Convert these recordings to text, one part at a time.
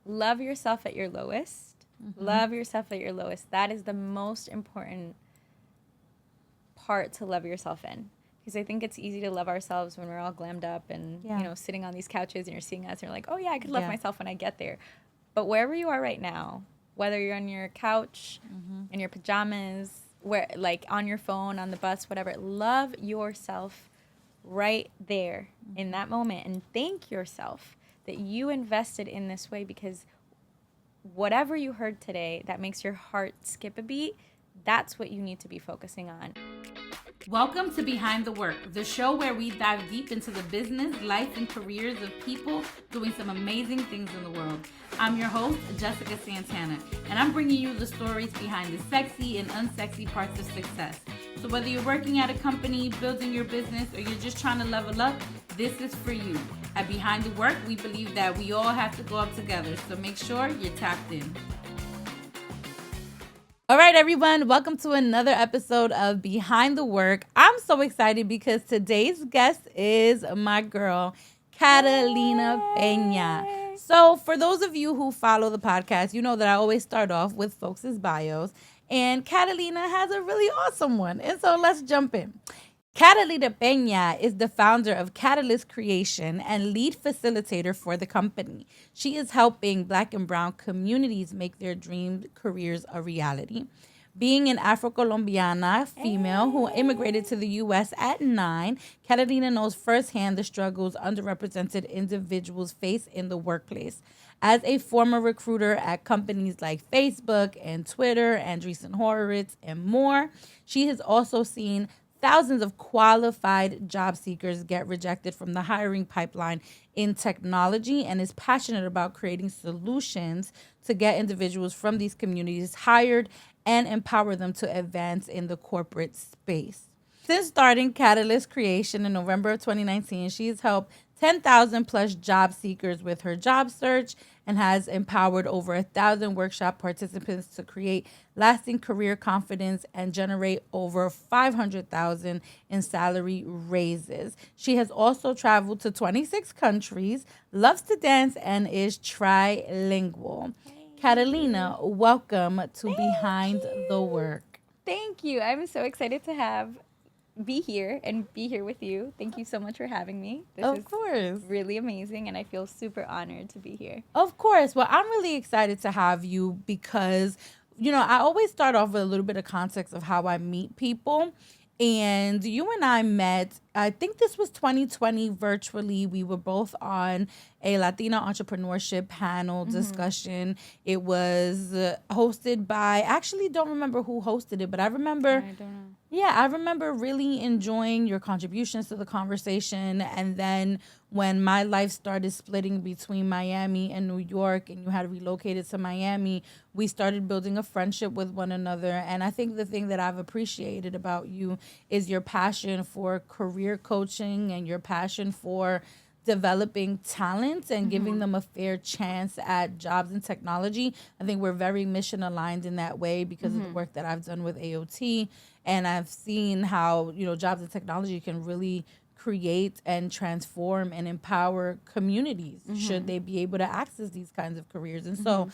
love yourself at your lowest. Love yourself at your lowest. That is the most important part to love yourself in. Because I think it's easy to love ourselves when we're all glammed up and, sitting on these couches and you're seeing us and you're like, oh, yeah, I could love myself when I get there. But wherever you are right now, whether you're on your couch, in your pajamas, where like on your phone, on the bus, whatever, love yourself right there in that moment and thank yourself that you invested in this way, because whatever you heard today that makes your heart skip a beat, that's what you need to be focusing on. Welcome to Behind the Work, the show where we dive deep into the business, life, and careers of people doing some amazing things in the world. I'm your host, Jessica Santana, and I'm bringing you the stories behind the sexy and unsexy parts of success. So whether you're working at a company, building your business, or you're just trying to level up, this is for you. At Behind the Work, we believe that we all have to go up together, so make sure you're tapped in. All right, everyone, welcome to another episode of Behind the Work. I'm so excited because today's guest is my girl, Catalina Peña. So for those of you who follow the podcast, you know that I always start off with folks' bios, and Catalina has a really awesome one. And so let's jump in. Catalina Peña is the founder of Catalyst Creation and lead facilitator for the company. She is helping Black and Brown communities make their dream careers a reality. Being an Afro-Colombiana female who immigrated to the U.S. at 9, Catalina knows firsthand the struggles underrepresented individuals face in the workplace. As a former recruiter at companies like Facebook and Twitter, Andreessen Horowitz, and more, she has also seen thousands of qualified job seekers get rejected from the hiring pipeline in technology and is passionate about creating solutions to get individuals from these communities hired and empower them to advance in the corporate space. Since starting Catalyst Creation in November of 2019, she's helped 10,000 plus job seekers with her job search and has empowered over 1,000 workshop participants to create lasting career confidence and generate over 500,000 in salary raises. She has also traveled to 26 countries, loves to dance, and is trilingual. Catalina, welcome to Behind the Work. Thank you. I'm so excited to be here with you. Thank you so much for having me. Of course. Really amazing, and I feel super honored to be here. Of course. Well, I'm really excited to have you because, I always start off with a little bit of context of how I meet people. And you and I met, I think this was 2020 virtually. We were both on a Latina entrepreneurship panel discussion. It was hosted by, I actually don't remember who hosted it, but I remember. I don't know. Yeah, I remember really enjoying your contributions to the conversation. And then when my life started splitting between Miami and New York and you had relocated to Miami, we started building a friendship with one another. And I think the thing that I've appreciated about you is your passion for career coaching and your passion for developing talent and giving them a fair chance at jobs in technology. I think we're very mission aligned in that way because of the work that I've done with AOT. And I've seen how, jobs in technology can really create and transform and empower communities should they be able to access these kinds of careers. And so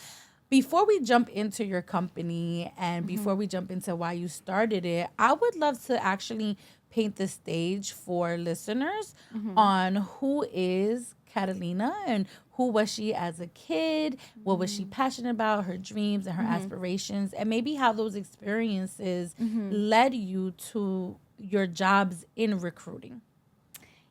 before we jump into your company and before we jump into why you started it, I would love to actually paint the stage for listeners on who is Catalina and who was she as a kid, what was she passionate about, her dreams and her aspirations, and maybe how those experiences led you to your jobs in recruiting.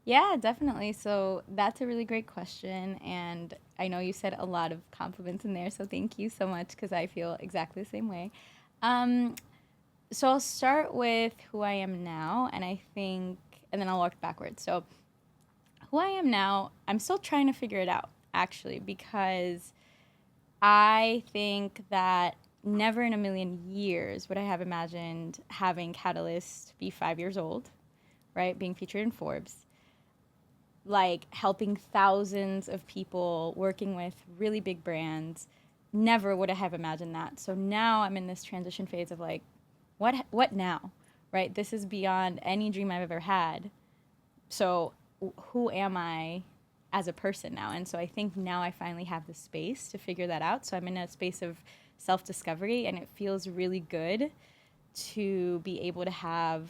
Yeah, definitely. So that's a really great question. And I know you said a lot of compliments in there. So thank you so much because I feel exactly the same way. So I'll start with who I am now. And then I'll work backwards. So who I am now, I'm still trying to figure it out, actually, because I think that never in a million years would I have imagined having Catalyst be 5 years old, right? Being featured in Forbes. Like helping thousands of people, working with really big brands. Never would I have imagined that. So now I'm in this transition phase of like, what now, right? This is beyond any dream I've ever had. So who am I as a person now. And so I think now I finally have the space to figure that out. So I'm in a space of self-discovery, and it feels really good to be able to have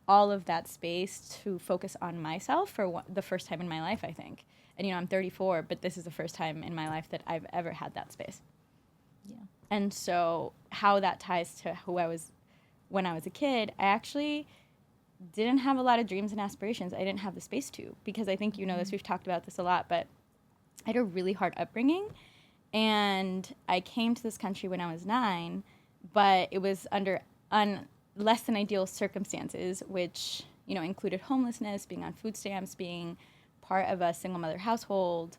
all of that space to focus on myself for the first time in my life, I think. And, I'm 34, but this is the first time in my life that I've ever had that space. Yeah. And so how that ties to who I was when I was a kid, I actually didn't have a lot of dreams and aspirations. I didn't have the space to, because I think you know this, we've talked about this a lot, but I had a really hard upbringing. And I came to this country when I was 9, but it was under less than ideal circumstances, which, included homelessness, being on food stamps, being part of a single mother household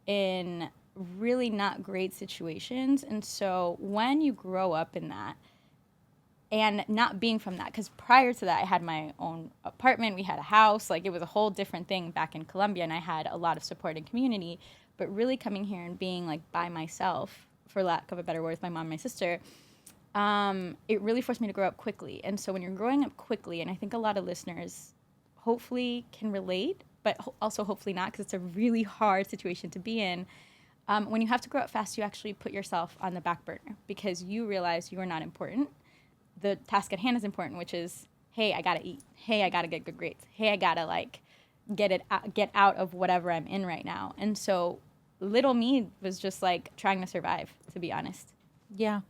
in really not great situations. And so when you grow up in that, and not being from that, because prior to that, I had my own apartment, we had a house, like it was a whole different thing back in Colombia, and I had a lot of support and community. But really coming here and being like by myself, for lack of a better word, with my mom and my sister, it really forced me to grow up quickly. And so when you're growing up quickly, and I think a lot of listeners hopefully can relate, but also hopefully not, because it's a really hard situation to be in. When you have to grow up fast, you actually put yourself on the back burner because you realize you are not important. The task at hand is important, which is, hey, I gotta eat. Hey, I gotta get good grades. Hey, I gotta get out of whatever I'm in right now. And so little me was just like trying to survive, to be honest. Yeah.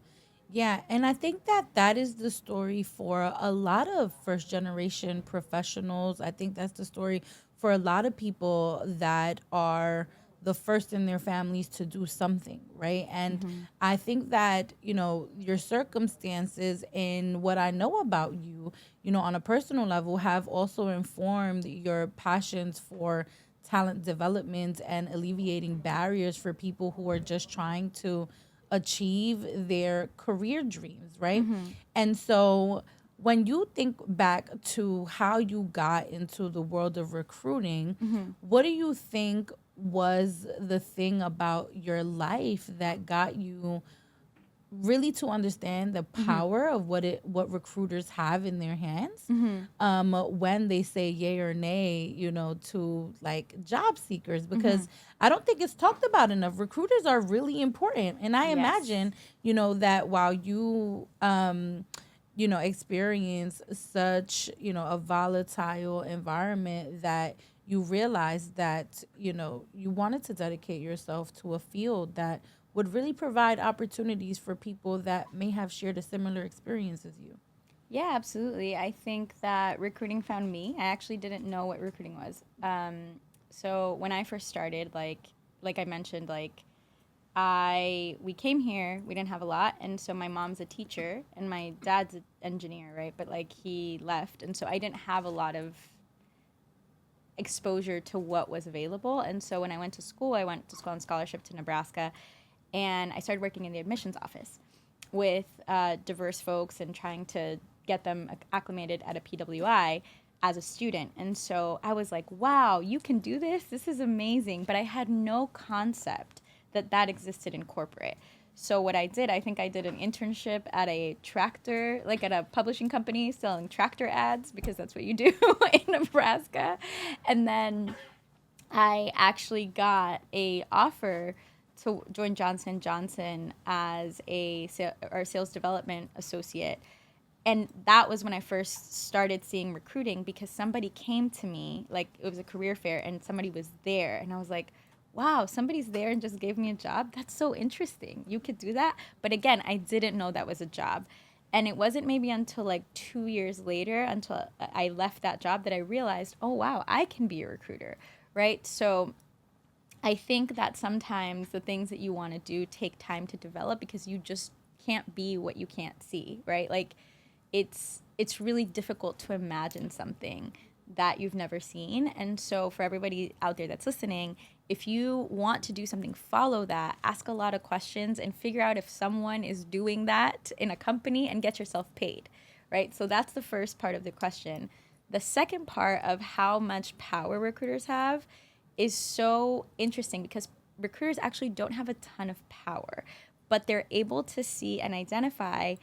Yeah. And I think that is the story for a lot of first generation professionals. I think that's the story for a lot of people that are the first in their families to do something, right? And I think that, your circumstances and what I know about you, on a personal level, have also informed your passions for talent development and alleviating barriers for people who are just trying to achieve their career dreams, right? And so when you think back to how you got into the world of recruiting, what do you think was the thing about your life that got you really to understand the power of what recruiters have in their hands when they say yay or nay, to like job seekers? Because I don't think it's talked about enough. Recruiters are really important, and I imagine that while you experience such a volatile environment, that you realized that you wanted to dedicate yourself to a field that would really provide opportunities for people that may have shared a similar experience as you. Yeah, absolutely. I think that recruiting found me. I actually didn't know what recruiting was. So when I first started, like I mentioned, we came here, we didn't have a lot, and so my mom's a teacher and my dad's an engineer, right? But he left, and so I didn't have a lot of exposure to what was available. And so when I went to school on scholarship to Nebraska, and I started working in the admissions office with diverse folks and trying to get them acclimated at a PWI as a student. And so I was like, wow, you can do this? This is amazing. But I had no concept that existed in corporate. So what I did, I think I did an internship at a tractor, at a publishing company selling tractor ads, because that's what you do in Nebraska. And then I actually got a offer to join Johnson & Johnson as a sales development associate. And that was when I first started seeing recruiting, because somebody came to me, it was a career fair, and somebody was there. And I was like, wow, somebody's there and just gave me a job? That's so interesting. You could do that? But again, I didn't know that was a job. And it wasn't maybe until 2 years later, until I left that job, that I realized, oh, wow, I can be a recruiter, right? So I think that sometimes the things that you want to do take time to develop, because you just can't be what you can't see, right? It's really difficult to imagine something that you've never seen. And so for everybody out there that's listening, if you want to do something, follow that, ask a lot of questions, and figure out if someone is doing that in a company, and get yourself paid, right? So that's the first part of the question. The second part of how much power recruiters have is so interesting, because recruiters actually don't have a ton of power, but they're able to see and identify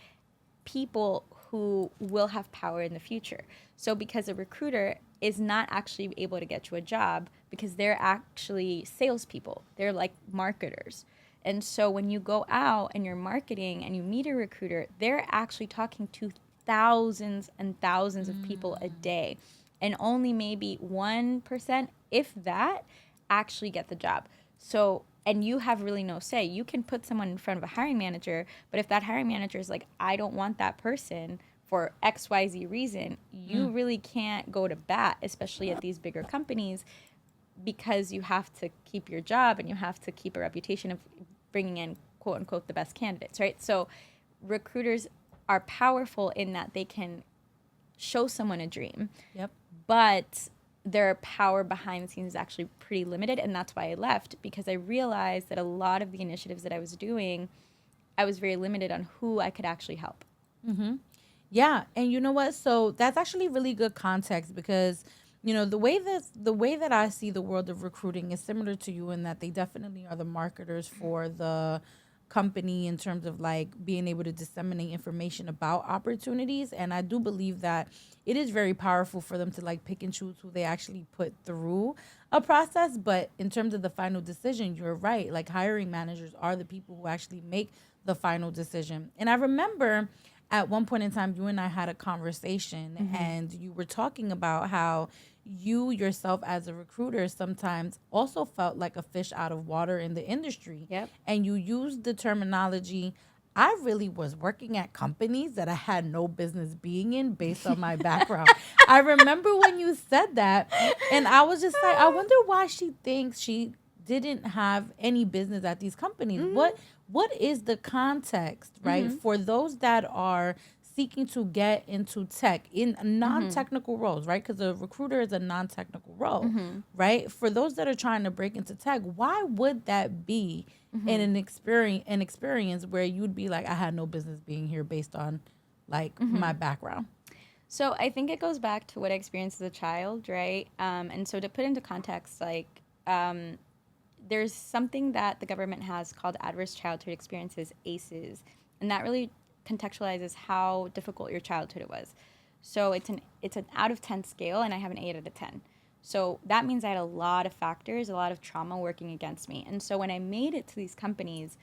people who will have power in the future. So because a recruiter is not actually able to get you a job because they're actually salespeople. They're like marketers. And so when you go out and you're marketing and you meet a recruiter, they're actually talking to thousands and thousands of people a day. And only maybe 1%, if that, actually get the job. So, and you have really no say. You can put someone in front of a hiring manager, but if that hiring manager is like, I don't want that person for XYZ reason, you really can't go to bat, especially at these bigger companies, because you have to keep your job and you have to keep a reputation of bringing in, quote unquote, the best candidates, right? So recruiters are powerful in that they can show someone a dream. Yep. But their power behind the scenes is actually pretty limited. And that's why I left, because I realized that a lot of the initiatives that I was doing, I was very limited on who I could actually help. Yeah, and you know what? So that's actually really good context because the way that I see the world of recruiting is similar to you in that they definitely are the marketers for the company in terms of like being able to disseminate information about opportunities. And I do believe that it is very powerful for them to like pick and choose who they actually put through a process. But in terms of the final decision, you're right. Like hiring managers are the people who actually make the final decision. And I remember at one point in time, you and I had a conversation and you were talking about how you yourself as a recruiter sometimes also felt like a fish out of water in the industry. Yep. And you used the terminology, I really was working at companies that I had no business being in based on my background. I remember when you said that, and I was just like, I wonder why she thinks she didn't have any business at these companies. What is the context, right, for those that are seeking to get into tech in non-technical roles, right? Because a recruiter is a non-technical role, right? For those that are trying to break into tech, why would that be in an experience where you'd be like, I had no business being here based on like my background? So I think it goes back to what I experienced as a child, right? And so to put into context, like there's something that the government has called adverse childhood experiences, ACEs, and that really contextualizes how difficult your childhood was. So it's an out of 10 scale, and I have an 8 out of 10. So that means I had a lot of factors, a lot of trauma working against me. And so when I made it to these companies,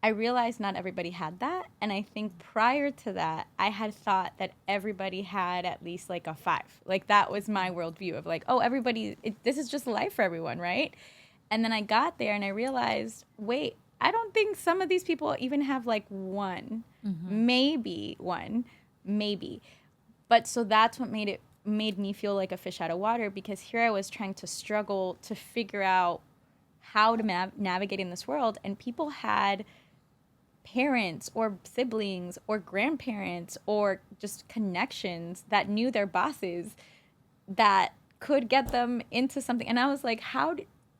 I realized not everybody had that. And I think prior to that, I had thought that everybody had at least like a 5. Like that was my worldview of like, oh, this is just life for everyone, right? And then I got there and I realized, wait, I don't think some of these people even have like 1, maybe 1, maybe. But so that's what made me feel like a fish out of water, because here I was trying to struggle to figure out how to navigate in this world. And people had parents or siblings or grandparents or just connections that knew their bosses that could get them into something. And I was like,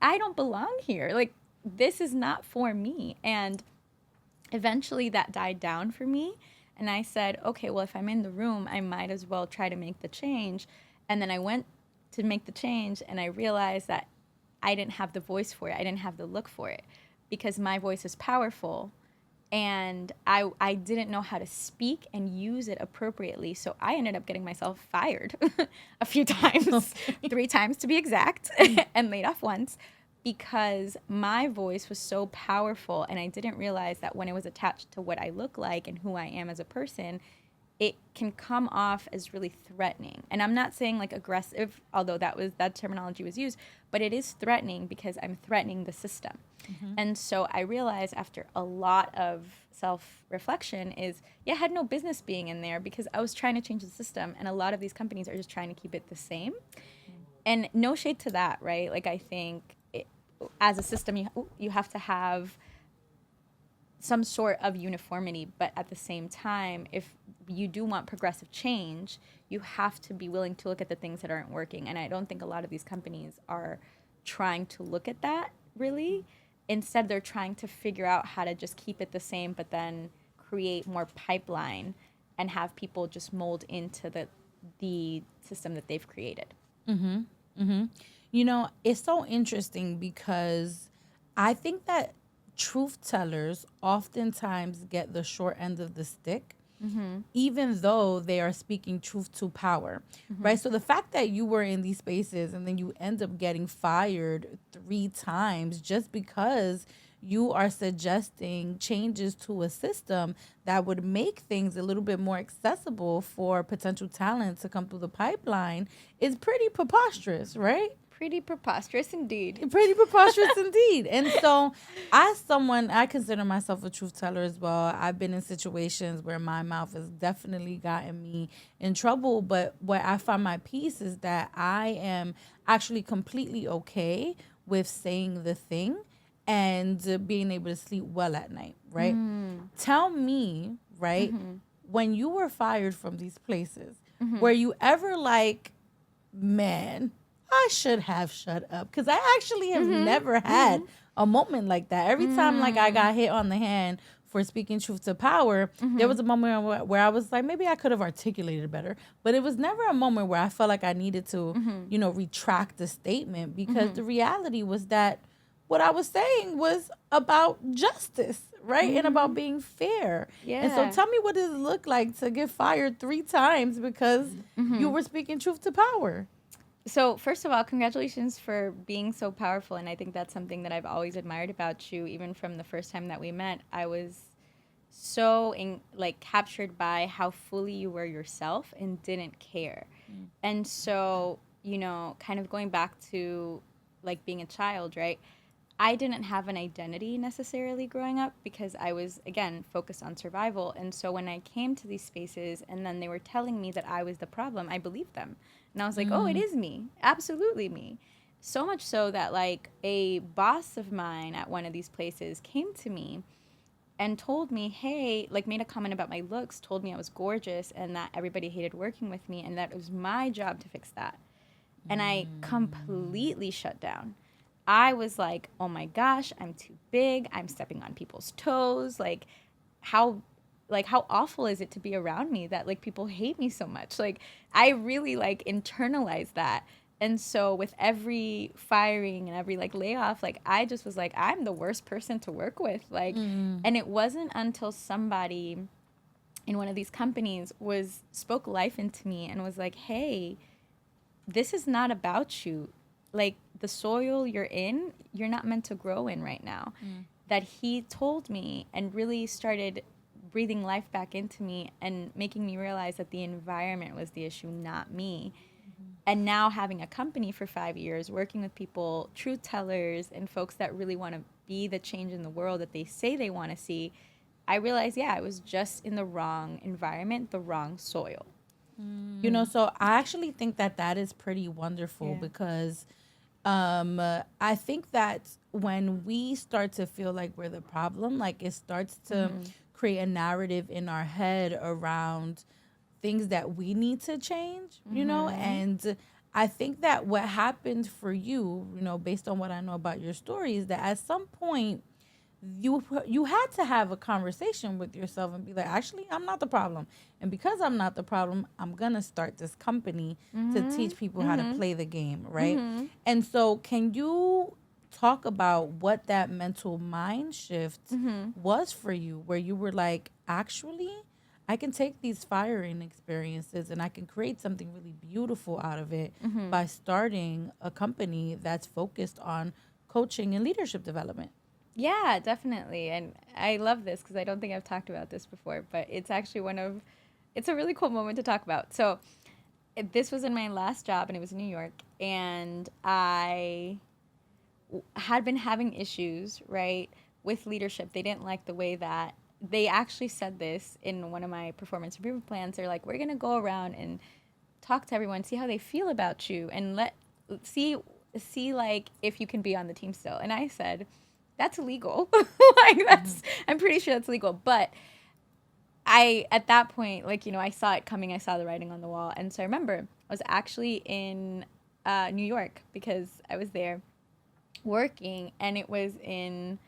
I don't belong here. Like, this is not for me. And eventually that died down for me. And I said, okay, well, if I'm in the room, I might as well try to make the change. And then I went to make the change and I realized that I didn't have the voice for it. I didn't have the look for it because my voice is powerful. And I didn't know how to speak and use it appropriately. So I ended up getting myself fired a few times, 3 times to be exact, and laid off once, because my voice was so powerful. And I didn't realize that when it was attached to what I look like and who I am as a person, it can come off as really threatening. And I'm not saying like aggressive, although that terminology was used, but it is threatening because I'm threatening the system. And so I realized after a lot of self-reflection I had no business being in there because I was trying to change the system. And a lot of these companies are just trying to keep it the same. And no shade to that, right? Like I think as a system, you have to have some sort of uniformity, but at the same time, if you do want progressive change, you have to be willing to look at the things that aren't working. And I don't think a lot of these companies are trying to look at that really. Instead, they're trying to figure out how to just keep it the same, but then create more pipeline and have people just mold into the system that they've created. It's so interesting because I think that truth tellers oftentimes get the short end of the stick even though they are speaking truth to power, right? So the fact that you were in these spaces and then you end up getting fired 3 times just because you are suggesting changes to a system that would make things a little bit more accessible for potential talent to come through the pipeline is pretty preposterous, right? Pretty preposterous indeed. Pretty preposterous indeed. And so, as someone, I consider myself a truth teller as well. I've been in situations where my mouth has definitely gotten me in trouble. But where I find my peace is that I am actually completely okay with saying the thing and being able to sleep well at night, right? Tell me, right, when you were fired from these places, were you ever like, man, I should have shut up? Because I actually have never had a moment like that. Every time like I got hit on the hand for speaking truth to power, there was a moment where I was like, maybe I could have articulated better. But it was never a moment where I felt like I needed to, retract the statement, because the reality was that what I was saying was about justice, right? And about being fair. Yeah. And so tell me, what does it look like to get fired 3 times because you were speaking truth to power? So first of all, congratulations for being so powerful. And I think that's something that I've always admired about you. Even from the first time that we met, I was so captured by how fully you were yourself and didn't care. And so, kind of going back to like being a child, right? I didn't have an identity necessarily growing up because I was, again, focused on survival. And so when I came to these spaces and then they were telling me that I was the problem, I believed them. And I was like, oh, it is me. Absolutely me. So much so that like a boss of mine at one of these places came to me and told me, hey, like made a comment about my looks, told me I was gorgeous and that everybody hated working with me and that it was my job to fix that. And I completely shut down. I was like, oh my gosh, I'm too big. I'm stepping on people's toes. Like how awful is it to be around me that like people hate me so much? Like I really like internalized that. And so with every firing and every like layoff, like I just was like, I'm the worst person to work with. Like, and it wasn't until somebody in one of these companies spoke life into me and was like, hey, this is not about you. Like the soil you're in, you're not meant to grow in right now. That he told me and really started breathing life back into me and making me realize that the environment was the issue, not me. And now having a company for 5 years, working with people, truth tellers, and folks that really want to be the change in the world that they say they want to see, I realized, I was just in the wrong environment, the wrong soil. So I actually think that is pretty wonderful because I think that when we start to feel like we're the problem, like it starts to create a narrative in our head around things that we need to change, and I think that what happened for you, based on what I know about your story, is that at some point you had to have a conversation with yourself and be like, actually, I'm not the problem. And because I'm not the problem, I'm going to start this company to teach people how to play the game, right? And so can you talk about what that mental mind shift was for you, where you were like, actually, I can take these firing experiences and I can create something really beautiful out of it by starting a company that's focused on coaching and leadership development? Yeah, definitely. And I love this because I don't think I've talked about this before, but it's actually it's a really cool moment to talk about. So this was in my last job and it was in New York, and I had been having issues, right, with leadership. They didn't like the way that they actually said this in one of my performance improvement plans. They're like, we're going to go around and talk to everyone, see how they feel about you, and see like if you can be on the team still. And I said, that's illegal. I'm pretty sure that's illegal. But at that point, I saw it coming. I saw the writing on the wall. And so I remember I was actually in New York because I was there working, and it was in,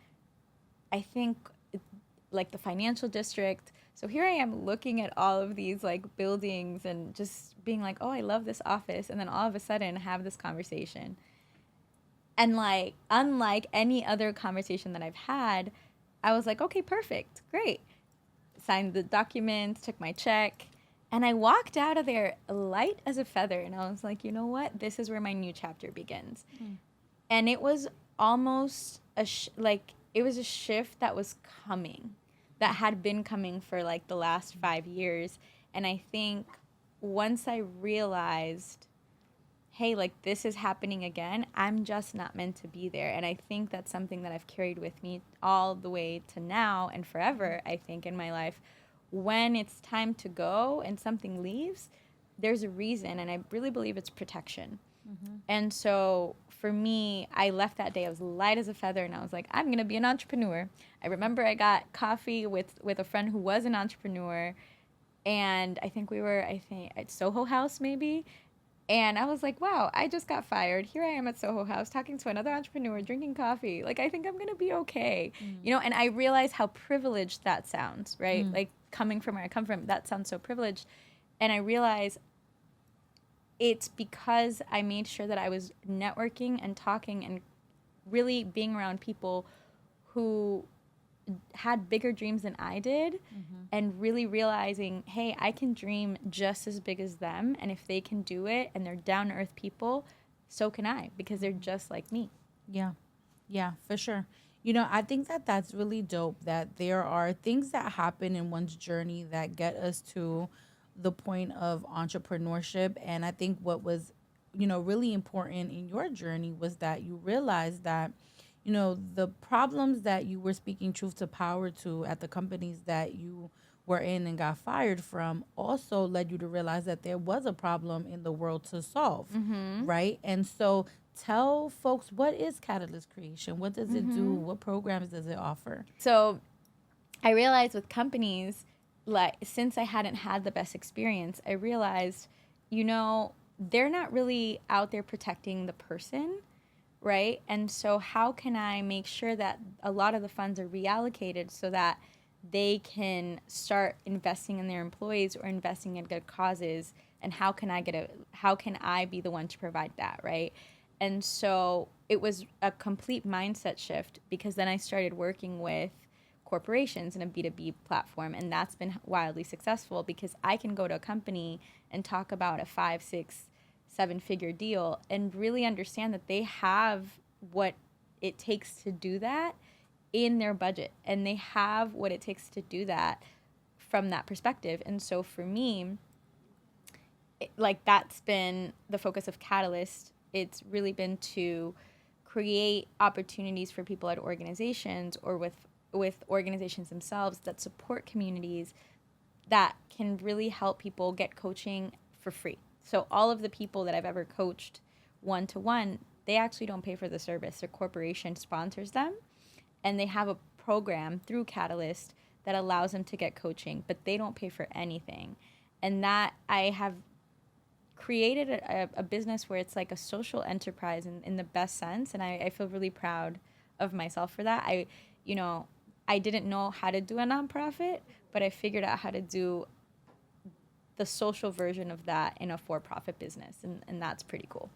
I think, like the financial district. So here I am looking at all of these like buildings and just being like, oh, I love this office. And then all of a sudden have this conversation. And like, unlike any other conversation that I've had, I was like, okay, perfect, great. signed the documents, took my check, and I walked out of there light as a feather. And I was like, you know what? This is where my new chapter begins. And it was almost it was a shift that was coming, that had been coming for like the last 5 years. And I think once I realized, hey, like this is happening again, I'm just not meant to be there. And I think that's something that I've carried with me all the way to now and forever, I think, in my life. When it's time to go and something leaves, there's a reason. And I really believe it's protection. And so for me, I left that day. I was light as a feather, and I was like, I'm going to be an entrepreneur. I remember I got coffee with a friend who was an entrepreneur, and I think we were, at Soho House maybe. And I was like, wow, I just got fired. Here I am at Soho House talking to another entrepreneur, drinking coffee. Like, I think I'm going to be okay. And I realized how privileged that sounds, right? Like, coming from where I come from, that sounds so privileged. And I realized it's because I made sure that I was networking and talking and really being around people who had bigger dreams than I did, and really realizing, hey, I can dream just as big as them. And if they can do it and they're down to earth people, so can I, because they're just like me. Yeah. Yeah, for sure. I think that that's really dope, that there are things that happen in one's journey that get us to the point of entrepreneurship. And I think what was, really important in your journey was that you realized that, the problems that you were speaking truth to power to at the companies that you were in and got fired from also led you to realize that there was a problem in the world to solve, right? And so tell folks, what is Catalyst Creation? What does it do? What programs does it offer? So I realized with companies, like, since I hadn't had the best experience, I realized, they're not really out there protecting the person, right? And so how can I make sure that a lot of the funds are reallocated so that they can start investing in their employees or investing in good causes? And how can I be the one to provide that, right? And so it was a complete mindset shift, because then I started working with corporations in a B2B platform, and that's been wildly successful, because I can go to a company and talk about a 5, 6, 7-figure deal and really understand that they have what it takes to do that in their budget, and they have what it takes to do that from that perspective. And so for me, that's been the focus of Catalyst. It's really been to create opportunities for people at organizations or with organizations themselves that support communities that can really help people get coaching for free. So all of the people that I've ever coached one-to-one, they actually don't pay for the service. Their corporation sponsors them, and they have a program through Catalyst that allows them to get coaching, but they don't pay for anything. And that I have created a business where it's like a social enterprise in the best sense, and I feel really proud of myself for that. I didn't know how to do a nonprofit, but I figured out how to do the social version of that in a for-profit business, and that's pretty cool.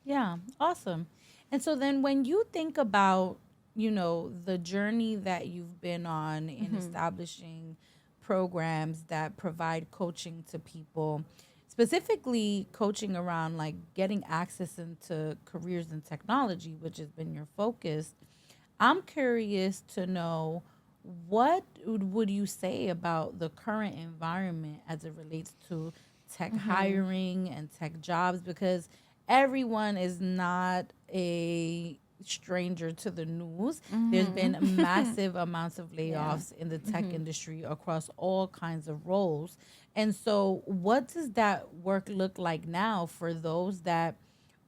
Yeah, awesome. And so then when you think about, the journey that you've been on in establishing programs that provide coaching to people, specifically coaching around like getting access into careers in technology, which has been your focus, I'm curious to know, what would you say about the current environment as it relates to tech hiring and tech jobs? Because everyone is not a stranger to the news. There's been massive amounts of layoffs in the tech industry across all kinds of roles. And so what does that work look like now for those that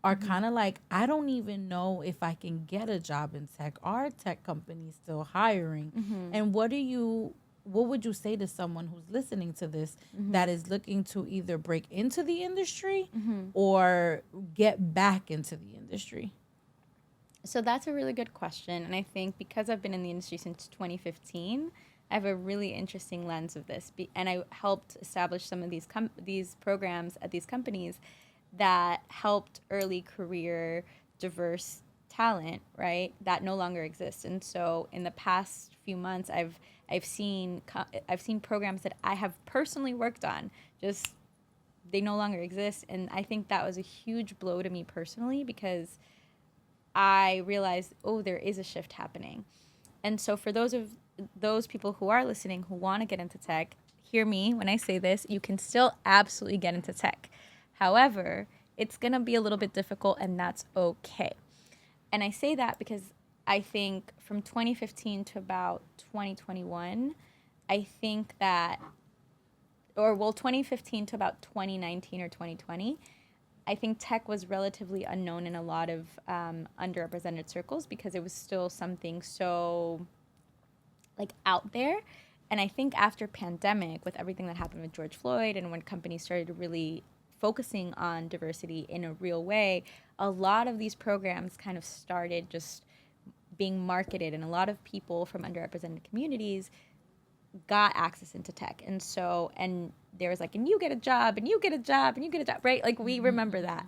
are kind of like, I don't even know if I can get a job in tech? Are tech companies still hiring? And what would you say to someone who's listening to this that is looking to either break into the industry or get back into the industry? So that's a really good question. And I think because I've been in the industry since 2015, I have a really interesting lens of this. And I helped establish some of these programs at these companies that helped early career diverse talent, right, that no longer exists. And so in the past few months, I've seen programs that I have personally worked on, just they no longer exist. And I think that was a huge blow to me personally, because I realized, oh, there is a shift happening. And so for those people who are listening who want to get into tech, hear me when I say this, you can still absolutely get into tech. However, it's going to be a little bit difficult, and that's okay. And I say that because I think from 2015 to about 2021, I think that, 2015 to about 2019 or 2020, I think tech was relatively unknown in a lot of underrepresented circles, because it was still something so like out there. And I think after pandemic, with everything that happened with George Floyd, and when companies started really focusing on diversity in a real way, a lot of these programs kind of started just being marketed, and a lot of people from underrepresented communities got access into tech. And so, and there was like, and you get a job, and you get a job, and you get a job, right? Like, we remember that.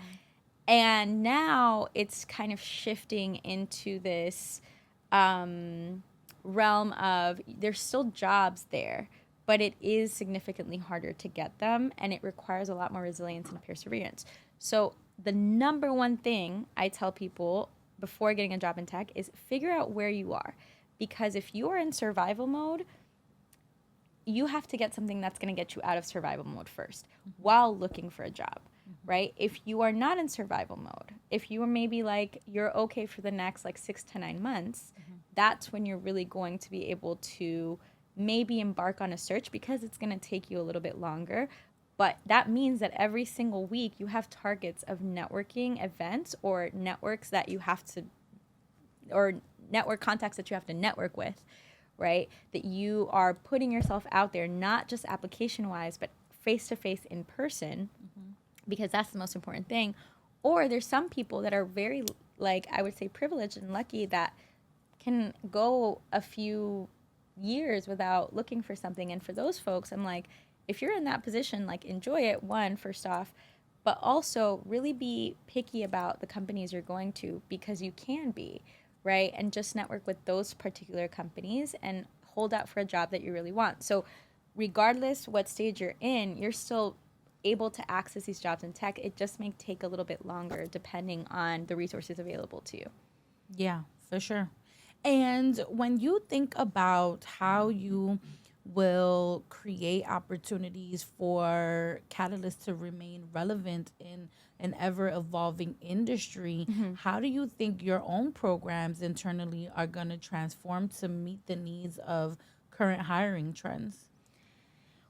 And now it's kind of shifting into this realm of there's still jobs there, but it is significantly harder to get them, and it requires a lot more resilience and perseverance. So the number one thing I tell people before getting a job in tech is figure out where you are. Because if you are in survival mode, you have to get something that's going to get you out of survival mode first while looking for a job, right? If you are not in survival mode, if you are maybe like, you're okay for the next like 6 to 9 months, that's when you're really going to be able to maybe embark on a search, because it's going to take you a little bit longer. But that means that every single week you have targets of networking events, or networks that you have to, or network contacts that you have to network with, right? That you are putting yourself out there, not just application wise, but face to face in person, because that's the most important thing. Or there's some people that are very, like, I would say privileged and lucky, that can go a few years without looking for something. And for those folks, I'm like, if you're in that position, like, enjoy it, first off, but also really be picky about the companies you're going to, because you can be, right? And just network with those particular companies and hold out for a job that you really want. So regardless what stage you're in, you're still able to access these jobs in tech. It just may take a little bit longer depending on the resources available to you. Yeah, for sure. And when you think about how you will create opportunities for Catalyst to remain relevant in an ever evolving industry, how do you think your own programs internally are going to transform to meet the needs of current hiring trends?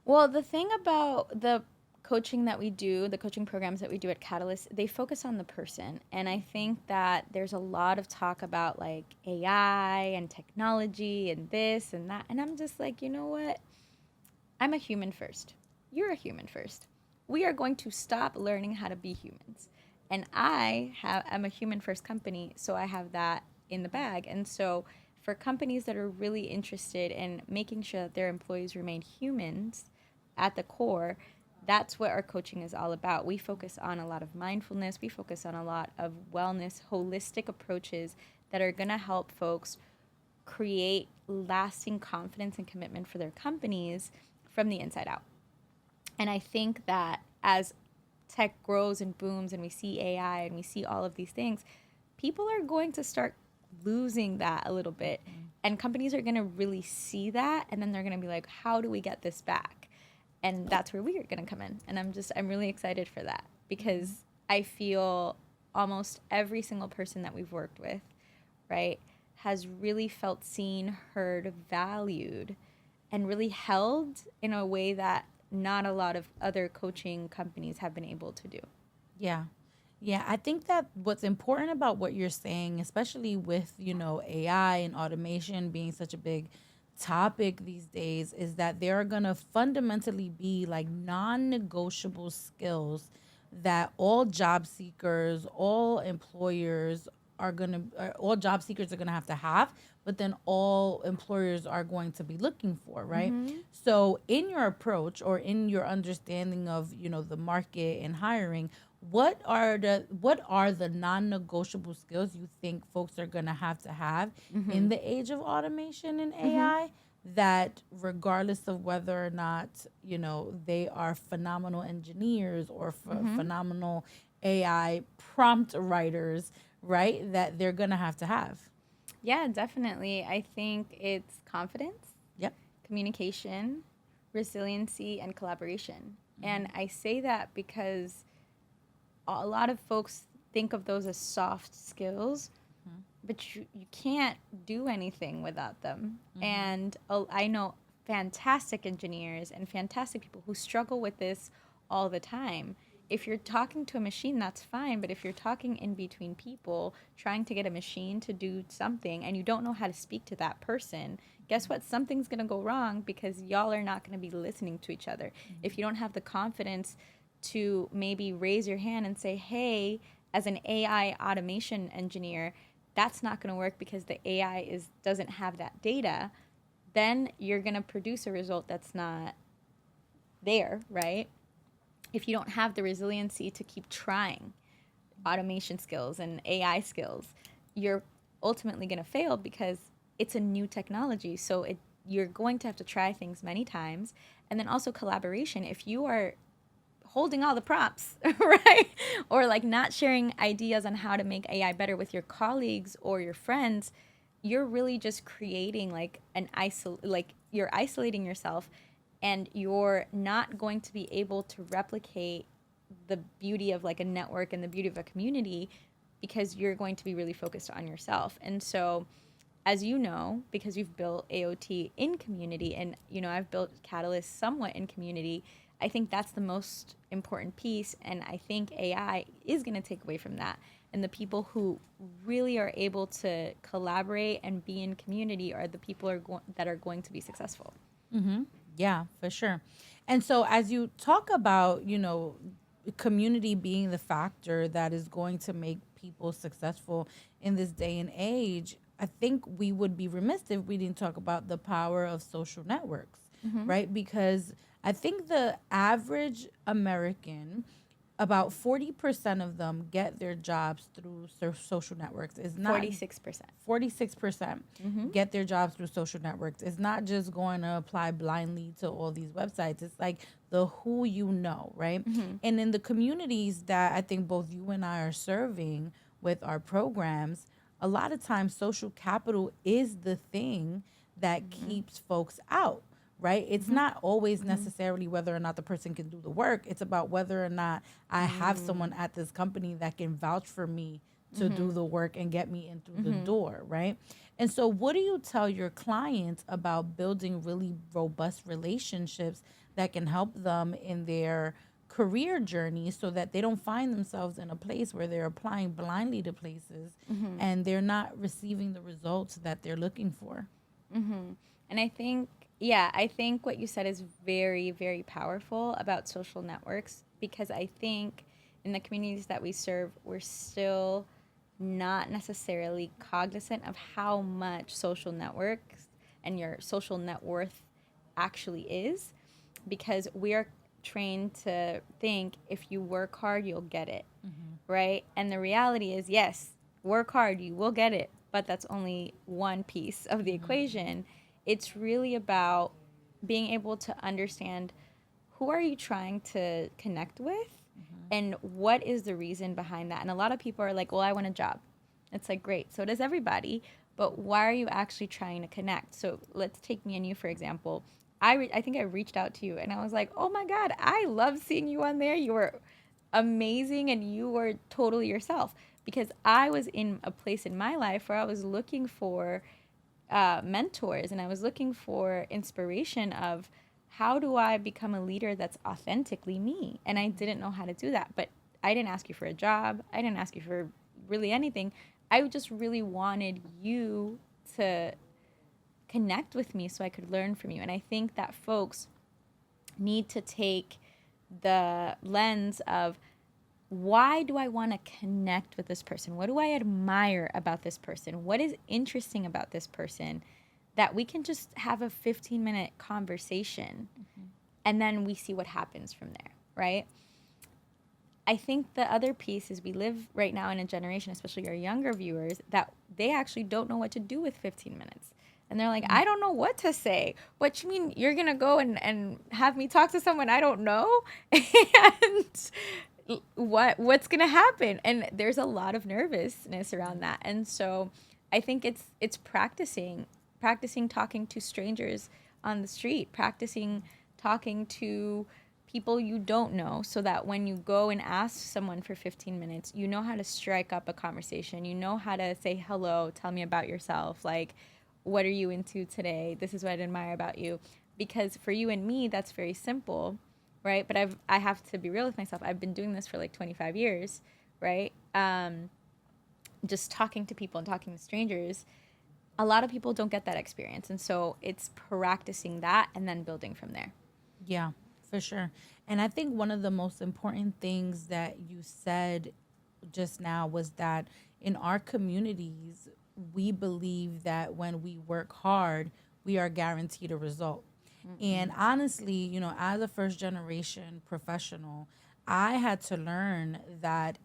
Well, the thing about the coaching that we do, the coaching programs that we do at Catalyst, they focus on the person. And I think that there's a lot of talk about like AI and technology and this and that. And I'm just like, you know what? I'm a human first. You're a human first. We are going to stop learning how to be humans. And I'm a human first company, so I have that in the bag. And so for companies that are really interested in making sure that their employees remain humans at the core, that's what our coaching is all about. We focus on a lot of mindfulness. We focus on a lot of wellness, holistic approaches that are going to help folks create lasting confidence and commitment for their companies from the inside out. And I think that as tech grows and booms, and we see AI and we see all of these things, people are going to start losing that a little bit. And companies are going to really see that, and then they're going to be like, how do we get this back? And that's where we are going to come in. And I'm really excited for that, because I feel almost every single person that we've worked with, right, has really felt seen, heard, valued, and really held in a way that not a lot of other coaching companies have been able to do. Yeah. Yeah, I think that what's important about what you're saying, especially with, AI and automation being such a big topic these days, is that there are going to fundamentally be like non-negotiable skills that all job seekers, all employers all job seekers are going to have, but then all employers are going to be looking for, right? So in your approach, or in your understanding of, the market and hiring, what are the non-negotiable skills you think folks are going to have Mm-hmm. in the age of automation and Mm-hmm. AI, that regardless of whether or not, they are phenomenal engineers or Mm-hmm. phenomenal AI prompt writers, right, that they're going to have? Yeah, definitely. I think it's confidence, Yep. communication, resiliency, and collaboration. And Hmm. I say that because a lot of folks think of those as soft skills, but you can't do anything without them. Hmm. And I know fantastic engineers and fantastic people who struggle with this all the time. If you're talking to a machine, that's fine. But if you're talking in between people, trying to get a machine to do something, and you don't know how to speak to that person, guess what? Something's going to go wrong because y'all are not going to be listening to each other. If you don't have the confidence to maybe raise your hand and say, hey, as an AI automation engineer, that's not going to work because the AI doesn't have that data, then you're going to produce a result that's not there, right? If you don't have the resiliency to keep trying automation skills and AI skills, you're ultimately going to fail because it's a new technology. So you're going to have to try things many times. And then also collaboration. If you are holding all the props, right? Or like not sharing ideas on how to make AI better with your colleagues or your friends, you're really just creating like like you're isolating yourself, and you're not going to be able to replicate the beauty of like a network and the beauty of a community because you're going to be really focused on yourself. And so, as you know, because you've built AOT in community, and I've built Catalyst somewhat in community, I think that's the most important piece. And I think AI is going to take away from that. And the people who really are able to collaborate and be in community are the people that are going to be successful. Mm-hmm. Yeah, for sure. And so, as you talk about, community being the factor that is going to make people successful in this day and age, I think we would be remiss if we didn't talk about the power of social networks, Mm-hmm. right? Because I think the average American, about 40% of them get their jobs through social networks. Is not 46%. 46% Mm-hmm. get their jobs through social networks. It's not just going to apply blindly to all these websites. It's like the who you know, right? Mm-hmm. And in the communities that I think both you and I are serving with our programs, a lot of times social capital is the thing that Mm-hmm. keeps folks out, right? It's Mm-hmm. not always Mm-hmm. necessarily whether or not the person can do the work. It's about whether or not I have someone at this company that can vouch for me to Mm-hmm. do the work and get me in through the Mm-hmm. door, right? And so, what do you tell your clients about building really robust relationships that can help them in their career journey so that they don't find themselves in a place where they're applying blindly to places Mm-hmm. and they're not receiving the results that they're looking for? Mm-hmm. And I think, yeah, I think what you said is very, very powerful about social networks, because I think in the communities that we serve, we're still not necessarily cognizant of how much social networks and your social net worth actually is, because we are trained to think if you work hard, you'll get it, right? And the reality is, yes, work hard, you will get it, but that's only one piece of the equation. It's really about being able to understand who are you trying to connect with and what is the reason behind that. And a lot of people are like, well, I want a job. It's like, great, so does everybody, but why are you actually trying to connect? So let's take me and you, for example. I think I reached out to you and I was like, oh my God, I love seeing you on there. You were amazing and you were totally yourself, because I was in a place in my life where I was looking for mentors, and I was looking for inspiration of how do I become a leader that's authentically me. And I didn't know how to do that. But I didn't ask you for a job, I didn't ask you for really anything. I just really wanted you to connect with me so I could learn from you. And I think that folks need to take the lens of, why do I want to connect with this person? What do I admire about this person? What is interesting about this person that we can just have a 15-minute conversation and then we see what happens from there, right? I think the other piece is we live right now in a generation, especially our younger viewers, that they actually don't know what to do with 15 minutes. And they're like, I don't know what to say. What you mean you're going to go and have me talk to someone I don't know? And what's going to happen? And there's a lot of nervousness around that. And so I think it's practicing talking to strangers on the street, practicing talking to people you don't know, so that when you go and ask someone for 15 minutes, you know how to strike up a conversation. You know how to say hello, tell me about yourself. Like, what are you into today? This is what I admire about you. Because for you and me, that's very simple, right? But I have to be real with myself. I've been doing this for like 25 years, right? Just talking to people and talking to strangers. A lot of people don't get that experience. And so it's practicing that and then building from there. Yeah, for sure. And I think one of the most important things that you said just now was that in our communities, we believe that when we work hard, we are guaranteed a result. And honestly, you know, as a first generation professional, I had to learn that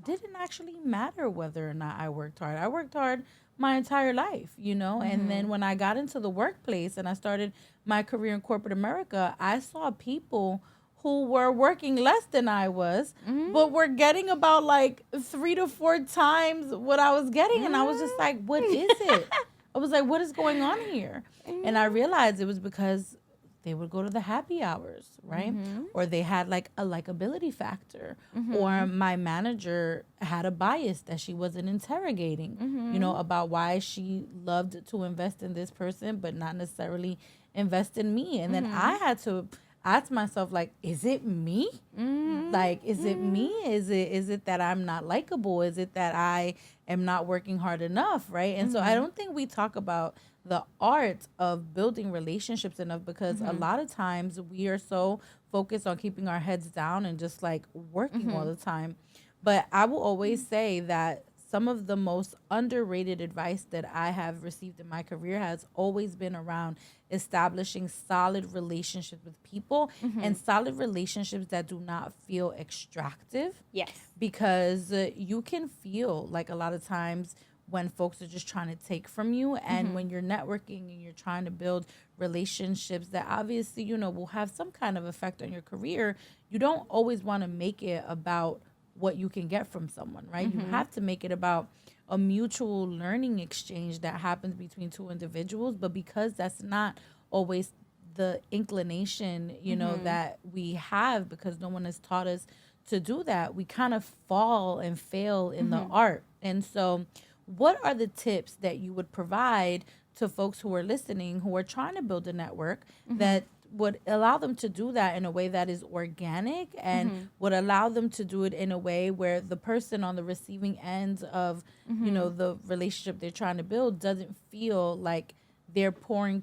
didn't actually matter whether or not I worked hard. I worked hard my entire life, you know? And then when I got into the workplace and I started my career in corporate America, I saw people who were working less than I was, but were getting about like 3 to 4 times what I was getting. And I was just like, what is it? I was like, what is going on here? And I realized it was because they would go to the happy hours, right? Or they had like a likability factor. Or my manager had a bias that she wasn't interrogating, you know, about why she loved to invest in this person, but not necessarily invest in me. And then I had to ask myself, like, is it me? Like, is it me? Is it that I'm not likable? Is it that I am not working hard enough, right? And so I don't think we talk about the art of building relationships enough, because a lot of times we are so focused on keeping our heads down and just like working all the time. But I will always say that some of the most underrated advice that I have received in my career has always been around establishing solid relationships with people, and solid relationships that do not feel extractive. Yes. Because you can feel like a lot of times when folks are just trying to take from you, and when you're networking and you're trying to build relationships that obviously, you know, will have some kind of effect on your career, you don't always want to make it about what you can get from someone, right? You have to make it about a mutual learning exchange that happens between two individuals. But because that's not always the inclination, you know, that we have, because no one has taught us to do that, we kind of fall and fail in the art. And so what are the tips that you would provide to folks who are listening, who are trying to build a network that would allow them to do that in a way that is organic, and would allow them to do it in a way where the person on the receiving end of, you know, the relationship they're trying to build doesn't feel like they're pouring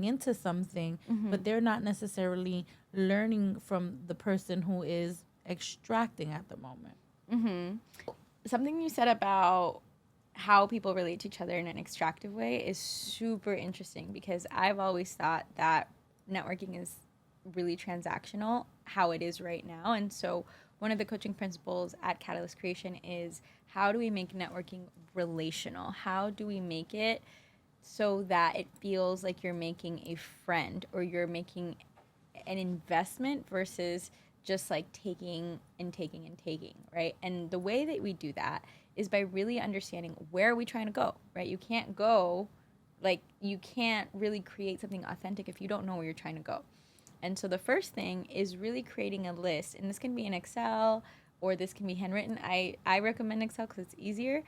into something, but they're not necessarily learning from the person who is extracting at the moment. Something you said about how people relate to each other in an extractive way is super interesting, because I've always thought that networking is really transactional, how it is right now. And so one of the coaching principles at Catalyst Creation is, how do we make networking relational? How do we make it so that it feels like you're making a friend, or you're making an investment versus just like taking and taking and taking, right? And the way that we do that is by really understanding, where are we trying to go, right? You can't really create something authentic if you don't know where you're trying to go. And so the first thing is really creating a list, and this can be in Excel or this can be handwritten. I recommend Excel because it's easier,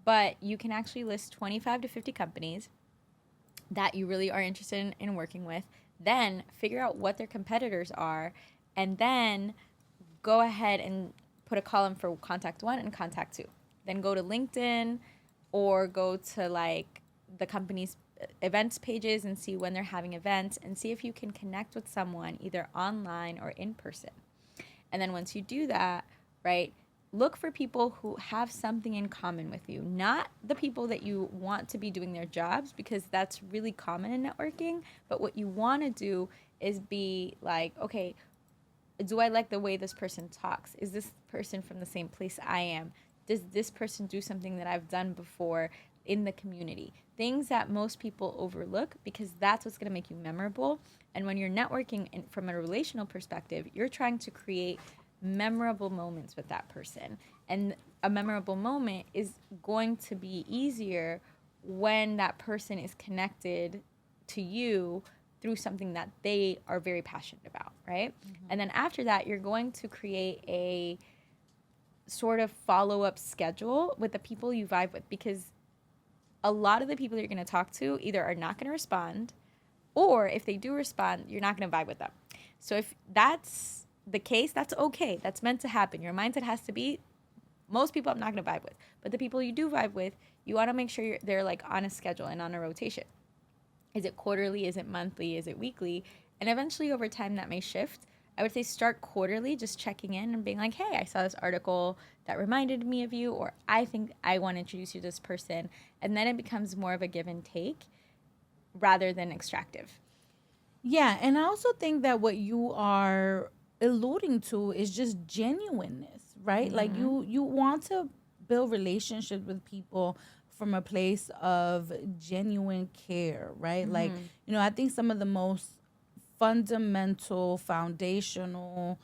but you can actually list 25 to 50 companies that you really are interested in working with. Then figure out what their competitors are, and then go ahead and put a column for contact 1 and contact 2. Then go to LinkedIn or go to like the company's events pages and see when they're having events, and see if you can connect with someone either online or in person. And then once you do that, right, look for people who have something in common with you, not the people that you want to be doing their jobs, because that's really common in networking. But what you want to do is be like, okay, do I like the way this person talks? Is this person from the same place I am? Does this person do something that I've done before in the community? Things that most people overlook, because that's what's going to make you memorable. And when you're networking from a relational perspective, you're trying to create memorable moments with that person. And a memorable moment is going to be easier when that person is connected to you through something that they are very passionate about, right? And then after that, you're going to create a sort of follow-up schedule with the people you vibe with, because a lot of the people you're going to talk to either are not going to respond, or if they do respond, you're not going to vibe with them. So if that's the case, that's okay. That's meant to happen. Your mindset has to be, most people I'm not going to vibe with, but the people you do vibe with, you want to make sure they're like on a schedule and on a rotation. Is it quarterly? Is it monthly? Is it weekly? And eventually over time that may shift. I would say start quarterly, just checking in and being like, hey, I saw this article that reminded me of you, or I think I want to introduce you to this person. And then it becomes more of a give and take rather than extractive. Yeah, and I also think that what you are alluding to is just genuineness, right? Like you want to build relationships with people from a place of genuine care, right? Like, I think some of the most fundamental, foundational,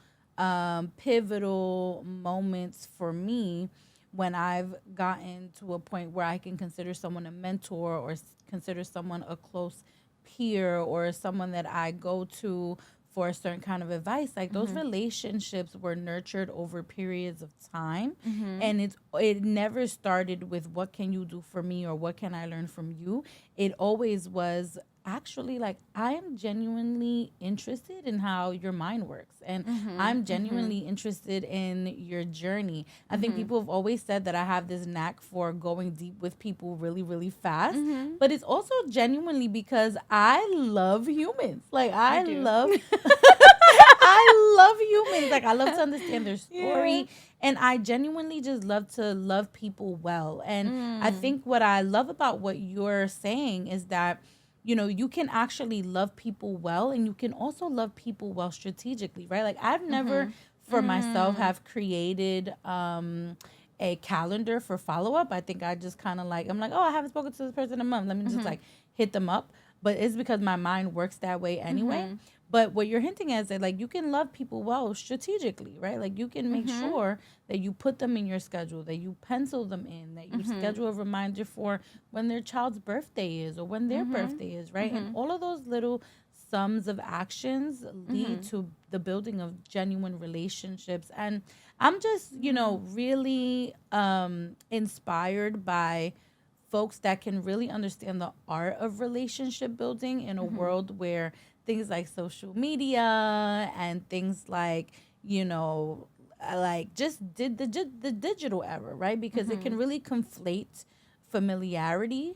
pivotal moments for me when I've gotten to a point where I can consider someone a mentor, or consider someone a close peer, or someone that I go to for a certain kind of advice, like those relationships were nurtured over periods of time. And it never started with what can you do for me or what can I learn from you. It always was actually like, I am genuinely interested in how your mind works, and I'm genuinely interested in your journey. I think people have always said that I have this knack for going deep with people really, really fast, but it's also genuinely because I love humans. Like I love I love humans. Like I love to understand their story. And I genuinely just love to love people well. And I think what I love about what you're saying is that, you can actually love people well, and you can also love people well strategically, right? Like I've never for myself have created a calendar for follow-up. I think I just kind of like, I'm like, oh, I haven't spoken to this person in a month. Let me just like hit them up. But it's because my mind works that way anyway. But what you're hinting at is that, like, you can love people well strategically, right? Like, you can make sure that you put them in your schedule, that you pencil them in, that you schedule a reminder for when their child's birthday is, or when their birthday is, right? And all of those little sums of actions lead to the building of genuine relationships. And I'm just, really inspired by folks that can really understand the art of relationship building in a world where things like social media and things like, like just did the digital era, right? Because it can really conflate familiarity,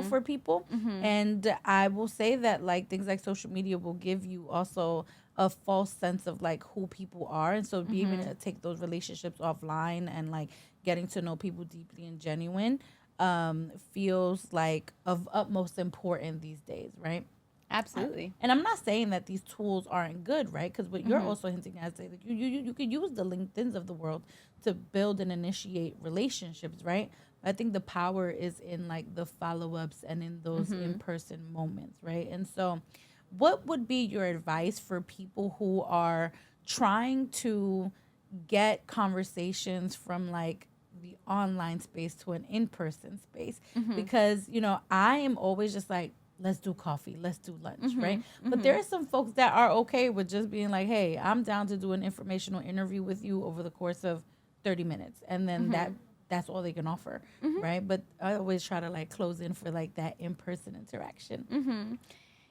for people. And I will say that like things like social media will give you also a false sense of like who people are. And so being able to take those relationships offline and like getting to know people deeply and genuine feels like of utmost importance these days, right? Absolutely. And I'm not saying that these tools aren't good, right? Because what you're also hinting at is that you could use the LinkedIns of the world to build and initiate relationships, right? I think the power is in like the follow-ups and in those in-person moments, right? And so what would be your advice for people who are trying to get conversations from like the online space to an in-person space? Because, I am always just like, let's do coffee, let's do lunch, right? But there are some folks that are okay with just being like, hey, I'm down to do an informational interview with you over the course of 30 minutes. And then that's all they can offer, right? But I always try to like close in for like that in-person interaction.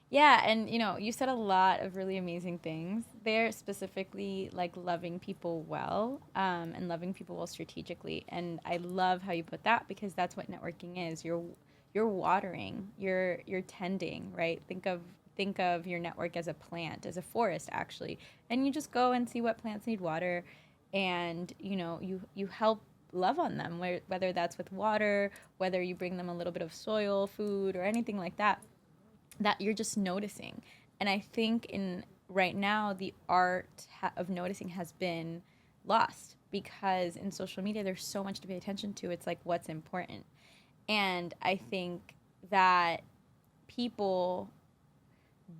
Yeah, and you said a lot of really amazing things there, specifically like loving people well, and loving people well strategically. And I love how you put that, because that's what networking is. You're watering, you're tending, right? Think of your network as a plant, as a forest actually, and you just go and see what plants need water, and you help love on them, whether that's with water, whether you bring them a little bit of soil, food, or anything like that you're just noticing. And I think in right now the art of noticing has been lost because in social media there's so much to pay attention to. It's like what's important. And I think that people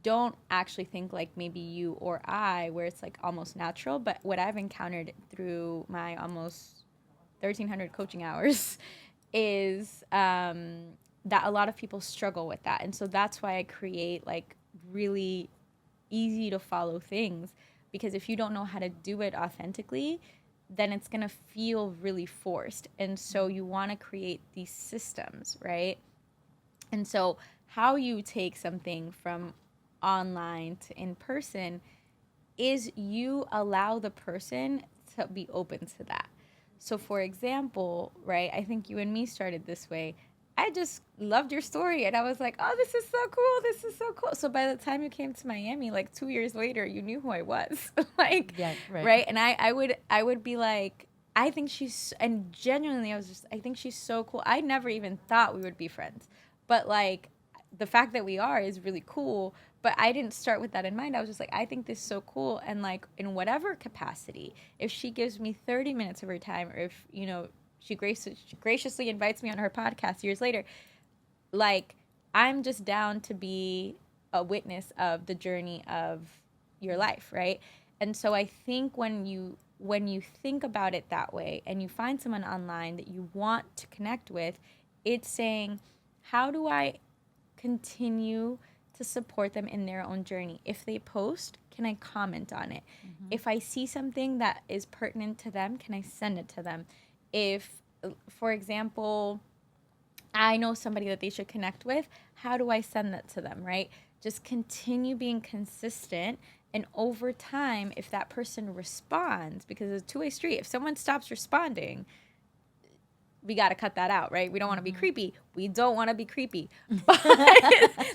don't actually think like maybe you or I, where it's like almost natural. But what I've encountered through my almost 1,300 coaching hours is that a lot of people struggle with that. And so that's why I create like really easy to follow things, because if you don't know how to do it authentically, then it's going to feel really forced. And so you want to create these systems, right? And so how you take something from online to in person is you allow the person to be open to that. So for example, right, I think you and me started this way. I just loved your story and I was like, oh, this is so cool. This is so cool. So by the time you came to Miami, like 2 years later, you knew who I was. Like, Yeah, right. right. And I would be like, I think she's, and genuinely, I think she's so cool. I never even thought we would be friends. But like, the fact that we are is really cool. But I didn't start with that in mind. I was just like, I think this is so cool. And like, in whatever capacity, if she gives me 30 minutes of her time, or if, she graciously invites me on her podcast years later, like, I'm just down to be a witness of the journey of your life, right? And so I think when you think about it that way and you find someone online that you want to connect with, it's saying, how do I continue to support them in their own journey? If they post, can I comment on it? Mm-hmm. If I see something that is pertinent to them, can I send it to them? If, for example, I know somebody that they should connect with, how do I send that to them, right? Just continue being consistent. And over time, if that person responds, because it's a two-way street, if someone stops responding, we got to cut that out, right? We don't want to be creepy. We don't want to be creepy. But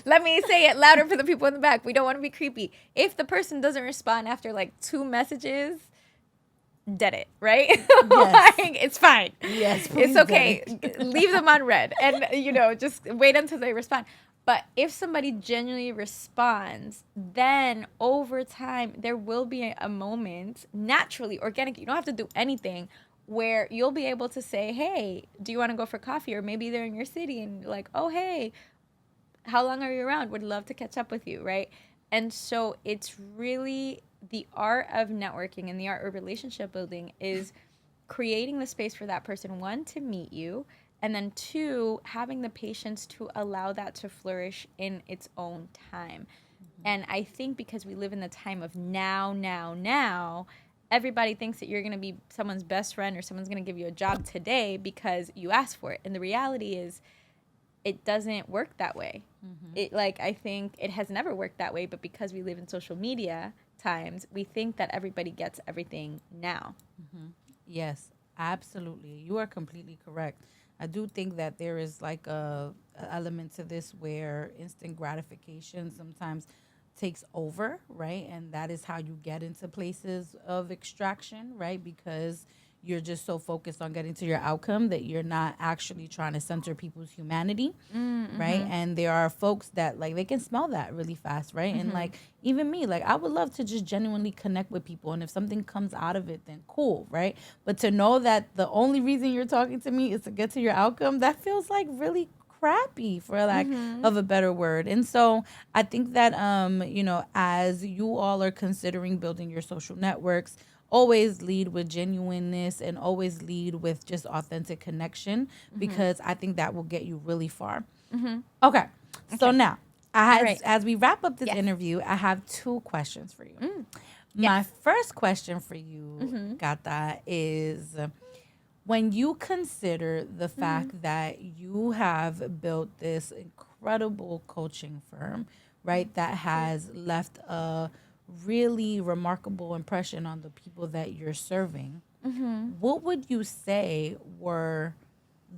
let me say it louder for the people in the back. We don't want to be creepy. If the person doesn't respond after like 2 messages, dead it, right? Yes. Like, it's fine. Yes, it's okay. Leave them on red and, just wait until they respond. But if somebody genuinely responds, then over time, there will be a moment, naturally, organic, you don't have to do anything, where you'll be able to say, hey, do you want to go for coffee? Or maybe they're in your city and you're like, oh, hey, how long are you around? Would love to catch up with you, right? And so it's really the art of networking and the art of relationship building is creating the space for that person, one, to meet you, and then two, having the patience to allow that to flourish in its own time. Mm-hmm. And I think because we live in the time of now, everybody thinks that you're going to be someone's best friend or someone's going to give you a job today because you asked for it. And the reality is it doesn't work that way. Mm-hmm. I think it has never worked that way, but because we live in social media times, we think that everybody gets everything now. Mm-hmm. Yes, absolutely. You are completely correct. I do think that there is like a element to this where instant gratification sometimes takes over, right? And that is how you get into places of extraction, right? Because you're just so focused on getting to your outcome that you're not actually trying to center people's humanity, mm-hmm. right? And there are folks that like they can smell that really fast, right? Mm-hmm. And like even me, like I would love to just genuinely connect with people, and if something comes out of it, then cool, right? But to know that the only reason you're talking to me is to get to your outcome, that feels like really crappy, for lack mm-hmm. of a better word. And so I think that as you all are considering building your social networks, always lead with genuineness and always lead with just authentic connection, mm-hmm. because I think that will get you really far. Mm-hmm. Okay. So now, as we wrap up this interview, I have 2 questions for you. My first question for you, mm-hmm. Gata, is when you consider the fact mm-hmm. that you have built this incredible coaching firm, right, that has left a really remarkable impression on the people that you're serving, mm-hmm. what would you say were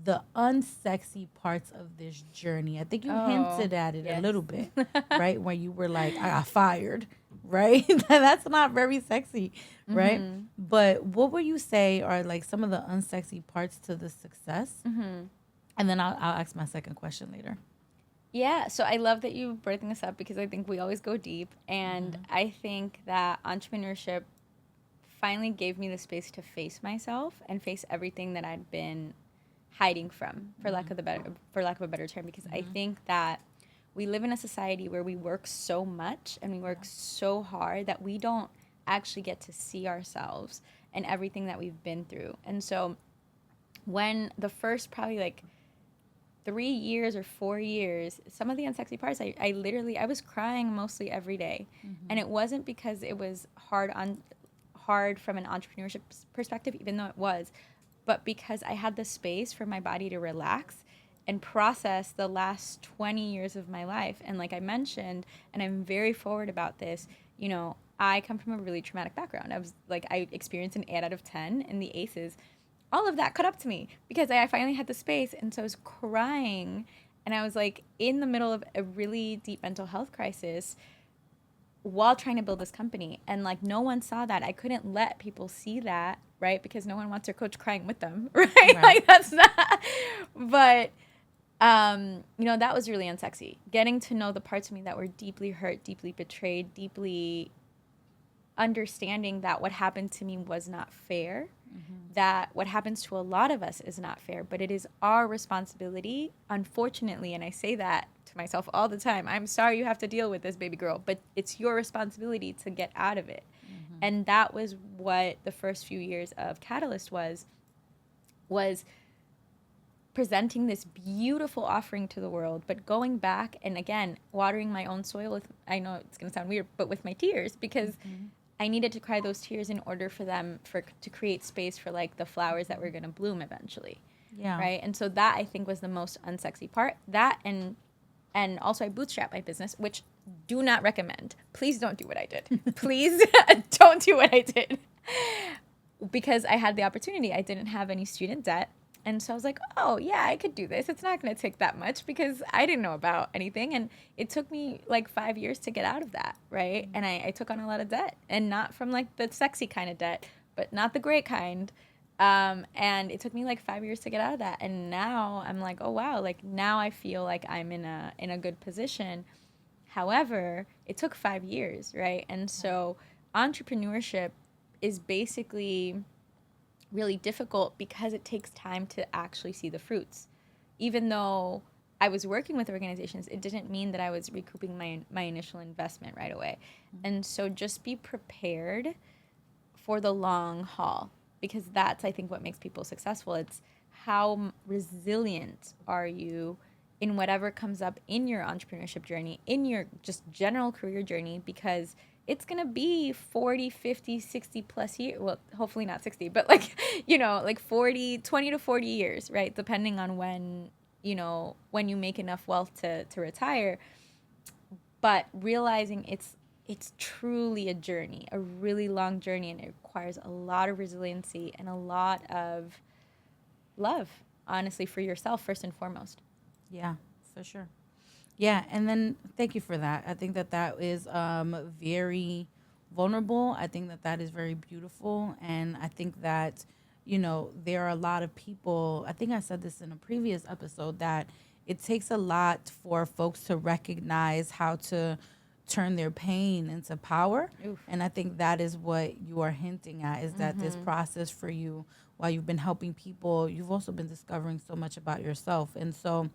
the unsexy parts of this journey? I think you hinted at it a little bit, right? When you were like, I got fired, right? That's not very sexy, right? Mm-hmm. But what would you say are like some of the unsexy parts to the success? Mm-hmm. And then I'll ask my second question later. Yeah, so I love that you bringing this up because I think we always go deep. And I think that entrepreneurship finally gave me the space to face myself and face everything that I'd been hiding from, for lack of a better term, because I think that we live in a society where we work so much and we work so hard that we don't actually get to see ourselves and everything that we've been through. And so when the first probably like 3 years or 4 years, some of the unsexy parts, I literally, I was crying mostly every day. And it wasn't because it was hard from an entrepreneurship perspective, even though it was, but because I had the space for my body to relax and process the last 20 years of my life. And like I mentioned, and I'm very forward about this, you know, I come from a really traumatic background. I experienced an 8 out of 10 in the ACEs. All of that caught up to me because I finally had the space. And so I was crying and I was like in the middle of a really deep mental health crisis while trying to build this company. And like no one saw that. I couldn't let people see that, right? Because no one wants their coach crying with them, right? Like that's not, but you know, that was really unsexy. Getting to know the parts of me that were deeply hurt, deeply betrayed, deeply understanding that what happened to me was not fair, that what happens to a lot of us is not fair, but it is our responsibility, unfortunately, and I say that to myself all the time, I'm sorry you have to deal with this, baby girl, but it's your responsibility to get out of it. And that was what the first few years of Catalyst was presenting this beautiful offering to the world, but going back and again, watering my own soil with, I know it's going to sound weird, but with my tears, because I needed to cry those tears in order for them to create space for like the flowers that were going to bloom eventually. Yeah. Right. And so that I think was the most unsexy part. That and also I bootstrapped my business, which do not recommend. Please don't do what I did. Please don't do what I did. Because I had the opportunity. I didn't have any student debt. And so I was like, oh, yeah, I could do this. It's not going to take that much because I didn't know about anything. And it took me like 5 years to get out of that, right? And I took on a lot of debt. And not from like the sexy kind of debt, but not the great kind. And it took me like 5 years to get out of that. And now I'm like, oh, wow, like now I feel like I'm in a good position. However, it took 5 years, right? And so entrepreneurship is basically really difficult because it takes time to actually see the fruits. Even though I was working with organizations, it didn't mean that I was recouping my initial investment right away. And so just be prepared for the long haul, because that's, I think, what makes people successful. It's how resilient are you in whatever comes up in your entrepreneurship journey, in your just general career journey, because it's going to be 40, 50, 60 plus years. Well, hopefully not 60, but like, you know, like 20 to 40 years, right? Depending on when, you know, when you make enough wealth to retire. But realizing it's truly a journey, a really long journey, and it requires a lot of resiliency and a lot of love, honestly, for yourself first and foremost. Yeah, for sure. Yeah, and then thank you for that. I think that is very vulnerable. I think that is very beautiful, and I think that there are a lot of people. I think I said this in a previous episode that it takes a lot for folks to recognize how to turn their pain into power. Oof. And I think that is what you are hinting at, is that this process for you, while you've been helping people, you've also been discovering so much about yourself. And so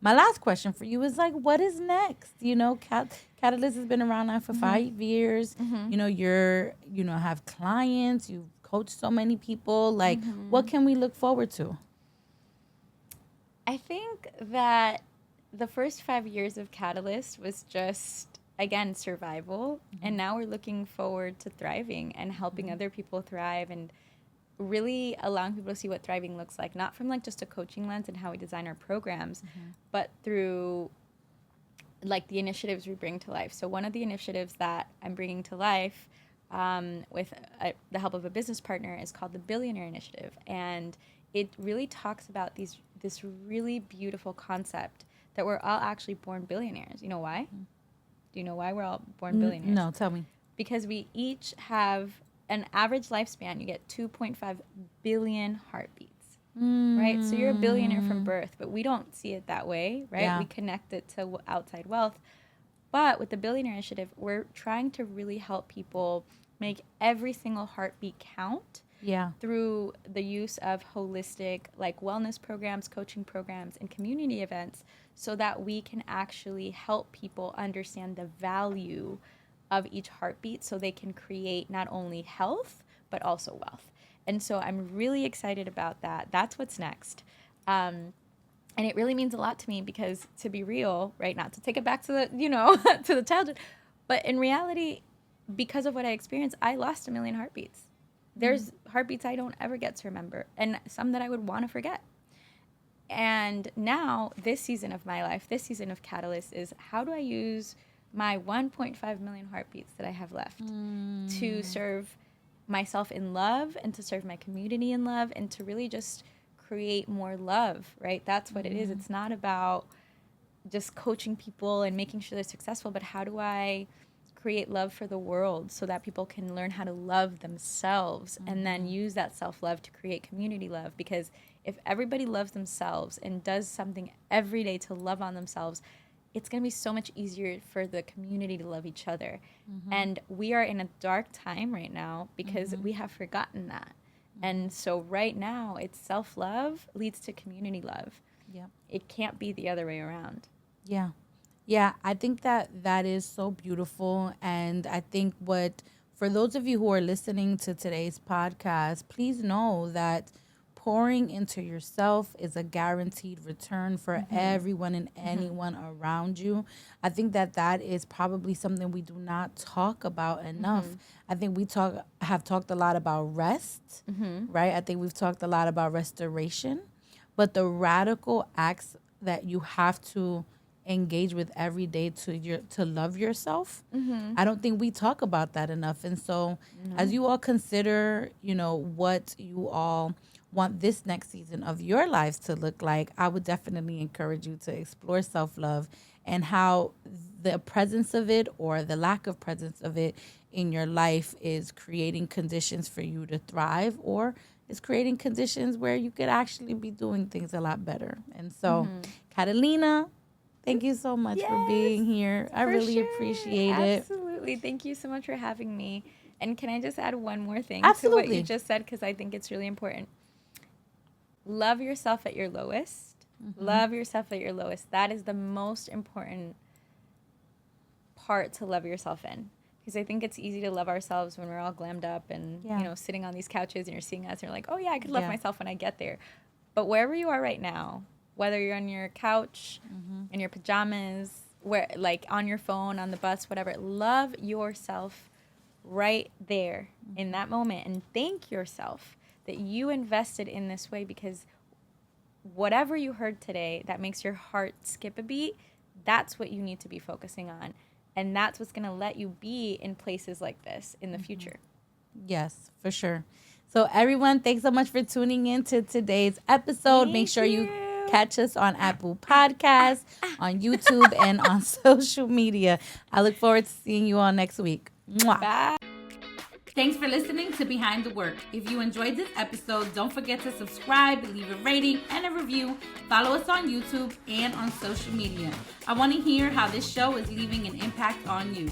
my last question for you is like, what is next? Catalyst has been around now for 5 years. You're have clients, you've coached so many people. Like, what can we look forward to? I think that the first 5 years of Catalyst was just, again, survival. And now we're looking forward to thriving and helping other people thrive and really allowing people to see what thriving looks like, not from like just a coaching lens and how we design our programs, but through like the initiatives we bring to life. So one of the initiatives that I'm bringing to life with the help of a business partner is called the Billionaire Initiative. And it really talks about this really beautiful concept that we're all actually born billionaires. You know why? Do you know why we're all born billionaires? No, tell me. Because we each have an average lifespan. You get 2.5 billion heartbeats. right? So you're a billionaire from birth, but we don't see it that way, right? Yeah. We connect it to outside wealth. But with the Billionaire Initiative, we're trying to really help people make every single heartbeat count Yeah. through the use of holistic, like wellness programs, coaching programs, and community events, so that we can actually help people understand the value of each heartbeat so they can create not only health, but also wealth. And so I'm really excited about that. That's what's next. And it really means a lot to me because, to be real, right, not to take it back to the, to the childhood, but in reality, because of what I experienced, I lost a million heartbeats. There's heartbeats I don't ever get to remember, and some that I would want to forget. And now, this season of my life, this season of Catalyst, is how do I use my 1.5 million heartbeats that I have left to serve myself in love and to serve my community in love and to really just create more love, right? That's what it is. It's not about just coaching people and making sure they're successful, but how do I create love for the world so that people can learn how to love themselves and then use that self-love to create community love? Because if everybody loves themselves and does something every day to love on themselves, it's going to be so much easier for the community to love each other. And we are in a dark time right now because we have forgotten that. And so right now, it's self-love leads to community love. Yeah. It can't be the other way around. Yeah. Yeah, I think that is so beautiful. And I think for those of you who are listening to today's podcast, please know that pouring into yourself is a guaranteed return for everyone and anyone around you. I think that is probably something we do not talk about enough. I think we have talked a lot about rest, right? I think we've talked a lot about restoration, but the radical acts that you have to engage with every day to love yourself, I don't think we talk about that enough. And so as you all consider, what you all want this next season of your lives to look like, I would definitely encourage you to explore self-love and how the presence of it or the lack of presence of it in your life is creating conditions for you to thrive, or is creating conditions where you could actually be doing things a lot better. And so, Catalina, thank you so much for being here. I really appreciate it. Absolutely. Thank you so much for having me. And can I just add one more thing Absolutely. to what you just said, because I think it's really important. Love yourself at your lowest. Love yourself at your lowest. That is the most important part to love yourself in. Because I think it's easy to love ourselves when we're all glammed up and, sitting on these couches and you're seeing us and you're like, oh, yeah, I could love myself when I get there. But wherever you are right now, whether you're on your couch, in your pajamas, on your phone, on the bus, whatever, love yourself right there in that moment. And thank yourself that you invested in this way, because whatever you heard today that makes your heart skip a beat, that's what you need to be focusing on. And that's what's going to let you be in places like this in the future. Yes, for sure. So everyone, thanks so much for tuning in to today's episode. Make sure you catch us on Apple Podcasts, on YouTube, and on social media. I look forward to seeing you all next week. Mwah. Bye. Thanks for listening to Behind the Work. If you enjoyed this episode, don't forget to subscribe, leave a rating and a review. Follow us on YouTube and on social media. I want to hear how this show is leaving an impact on you.